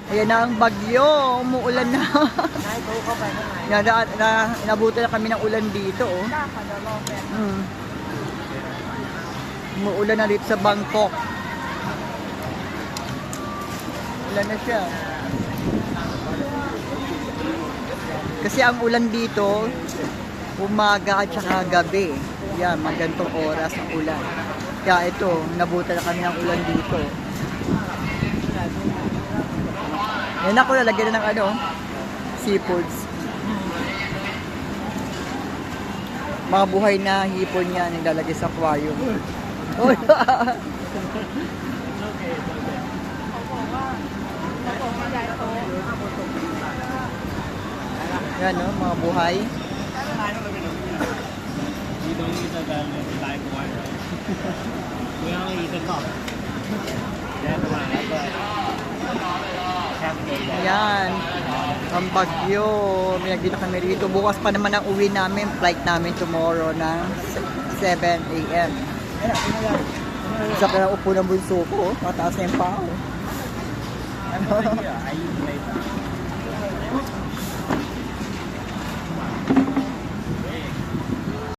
Ayan na ang bagyo. Umuulan na. Inabutan na kami ng ulan dito. Oh. Umuulan na dito sa Bangkok. Ulan na siya. Kasi ang ulan dito, umaga at saka gabi. Yan, magantong oras ang ulan. Kaya ito, nabutan na kami ng ulan dito. Yan ako, lalagyan na ng seafoods. Mga buhay na hipon yan, nilalagay sa aquarium. Yan o, mga buhay. We don't use the live one, right? We only use the cup. That one, Ayan, ang bagyo. May nagdito kami rito. Bukas pa naman ang uwi namin. Flight namin tomorrow ng 7 a.m. Sa kaya upo ng bunso ko. Mataas na yung pao. Ano?